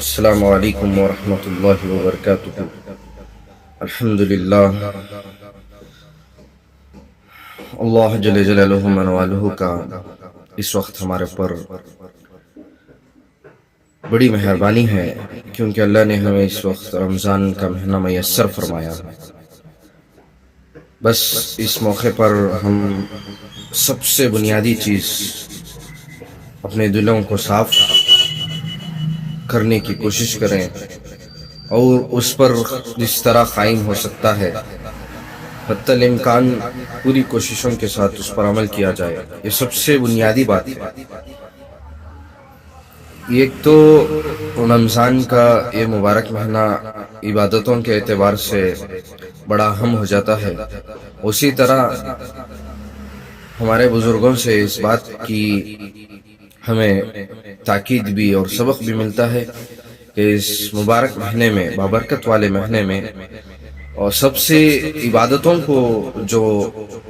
السلام علیکم ورحمۃ اللہ وبرکاتہ۔ الحمد للہ، اللہ جل جلالہ من والہ کا اس وقت ہمارے پر بڑی مہربانی ہے، کیونکہ اللہ نے ہمیں اس وقت رمضان کا مہینہ میسر فرمایا۔ بس اس موقع پر ہم سب سے بنیادی چیز اپنے دلوں کو صاف کرنے کی کوشش کریں، اور اس پر جس طرح قائم ہو سکتا ہے حتی الامکان پوری کوششوں کے ساتھ اس پر عمل کیا جائے۔ یہ سب سے بنیادی بات ہے۔ ایک تو رمضان کا یہ مبارک مہینہ عبادتوں کے اعتبار سے بڑا اہم ہو جاتا ہے، اسی طرح ہمارے بزرگوں سے اس بات کی ہمیں تاکید بھی اور سبق بھی ملتا ہے کہ اس مبارک مہینے میں، بابرکت والے مہینے میں، اور سب سے عبادتوں کو جو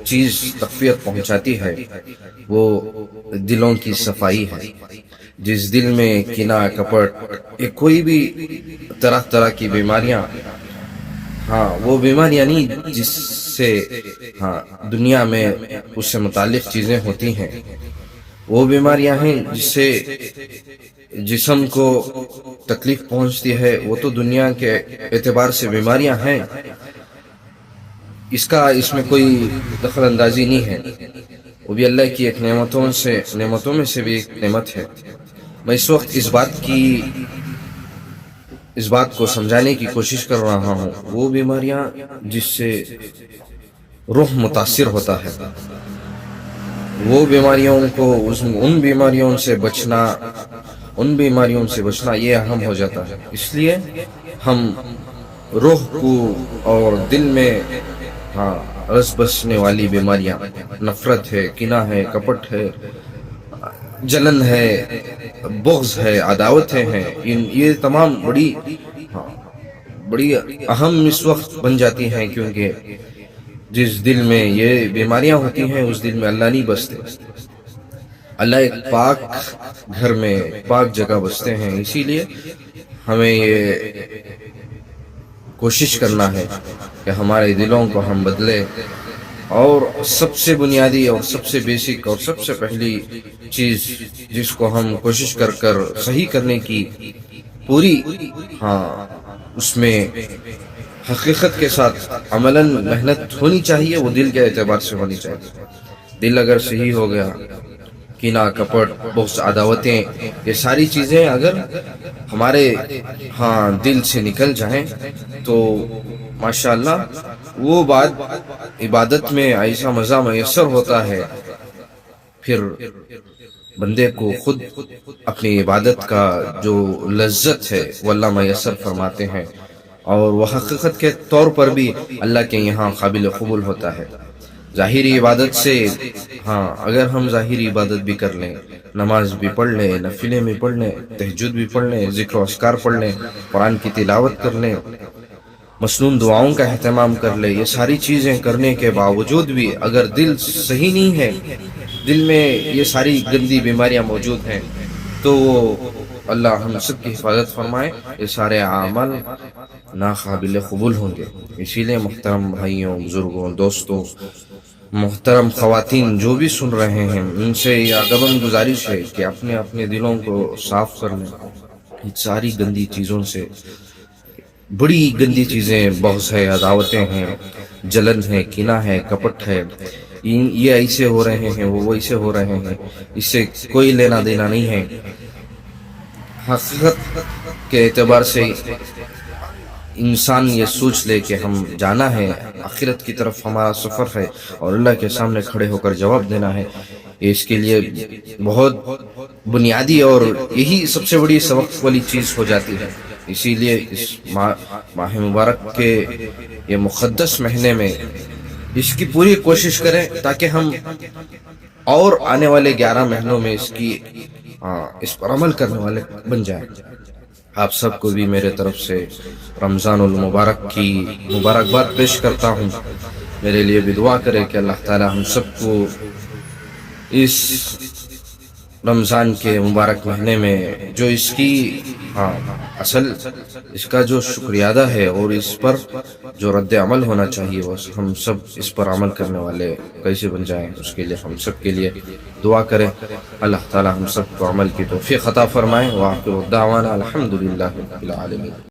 چیز تقویت پہنچاتی ہے وہ دلوں کی صفائی ہے۔ جس دل میں کینہ، کپٹ، کوئی بھی طرح طرح کی بیماریاں، وہ بیماریاں نہیں جس سے دنیا میں اس سے متعلق چیزیں ہوتی ہیں، وہ بیماریاں ہیں جس سے جسم کو تکلیف پہنچتی ہے، وہ تو دنیا کے اعتبار سے بیماریاں ہیں، اس میں کوئی دخل اندازی نہیں ہے، وہ بھی اللہ کی ایک نعمتوں میں سے بھی ایک نعمت ہے۔ میں اس وقت اس بات کو سمجھانے کی کوشش کر رہا ہوں، وہ بیماریاں جس سے روح متاثر ہوتا ہے، وہ بیماریوں کو، ان بیماریوں سے بچنا یہ اہم ہو جاتا ہے۔ اس لیے ہم روح کو اور دل میں رس بسنے والی بیماریاں، نفرت ہے، کینہ ہے، کپٹ ہے، جلن ہے، بغض ہے، عداوتیں ہیں، یہ تمام بڑی اہم اس وقت بن جاتی ہیں، کیونکہ جس دل میں یہ بیماریاں ہوتی ہیں اس دل میں اللہ نہیں بستے۔ اللہ ایک پاک گھر میں، پاک جگہ بستے ہیں۔ اسی لیے ہمیں یہ کوشش کرنا ہے کہ ہمارے دلوں کو ہم بدلے، اور سب سے بنیادی اور سب سے بیسک اور سب سے پہلی چیز جس کو ہم کوشش کر صحیح کرنے کی پوری اس میں حقیقت کے ساتھ عملاً محنت ہونی چاہیے، وہ دل کے اعتبار سے ہونی چاہیے۔ دل اگر صحیح ہو گیا، کینہ، کپٹ، بغض، عداوتیں، یہ ساری چیزیں اگر ہمارے دل سے نکل جائیں تو ماشاءاللہ وہ بات عبادت میں ایسا مزہ میسر ہوتا ہے، پھر بندے کو خود اپنی عبادت کا جو لذت ہے وہ اللہ میسر فرماتے ہیں، اور وہ حقیقت کے طور پر بھی اللہ کے یہاں قابل قبول ہوتا ہے۔ ظاہری عبادت سے اگر ہم ظاہری عبادت بھی کر لیں، نماز بھی پڑھ لیں، نفلیں بھی پڑھ لیں، تہجد بھی پڑھ لیں، ذکر و اذکار پڑھ لیں، قرآن کی تلاوت کر لیں، مسنون دعاؤں کا اہتمام کر لیں، یہ ساری چیزیں کرنے کے باوجود بھی اگر دل صحیح نہیں ہے، دل میں یہ ساری گندی بیماریاں موجود ہیں، تو اللہ ہم سب کی حفاظت فرمائے، یہ سارے اعمال ناقابل قبول ہوں گے۔ اسی لیے محترم بھائیوں، بزرگوں، دوستوں، محترم خواتین جو بھی سن رہے ہیں، ان سے یہ ادباً گزارش ہے کہ اپنے دلوں کو صاف کر لیں ان ساری گندی چیزوں سے۔ بڑی گندی چیزیں بغض ہے، عداوتیں ہیں، جلن ہے، کینہ ہے، کپٹ ہے، یہ ایسے ہو رہے ہیں، وہ ویسے ہو رہے ہیں، اس سے کوئی لینا دینا نہیں ہے۔ حقیقت کے اعتبار سے انسان یہ سوچ لے کہ ہم جانا ہے، آخرت کی طرف ہمارا سفر ہے، اور اللہ کے سامنے کھڑے ہو کر جواب دینا ہے، اس کے لیے بہت بنیادی اور یہی سب سے بڑی سبق والی چیز ہو جاتی ہے۔ اسی لیے اس ماہ مبارک کے یہ مقدس مہینے میں اس کی پوری کوشش کریں تاکہ ہم اور آنے والے 11 مہینوں میں اس پر عمل کرنے والے بن جائیں۔ آپ سب کو بھی میرے طرف سے رمضان المبارک کی مبارکباد پیش کرتا ہوں۔ میرے لیے بھی دعا کرے کہ اللہ تعالی ہم سب کو اس رمضان کے مبارک مہینے میں جو اس کی اصل اس کا جو شکریہ ادا ہے اور اس پر جو رد عمل ہونا چاہیے وہ ہم سب اس پر عمل کرنے والے کیسے بن جائیں، اس کے لیے ہم سب کے لیے دعا کریں۔ اللہ تعالی ہم سب کو عمل کی توفیق عطا فرمائے۔ وآخر دعوانا الحمدللہ رب العالمین۔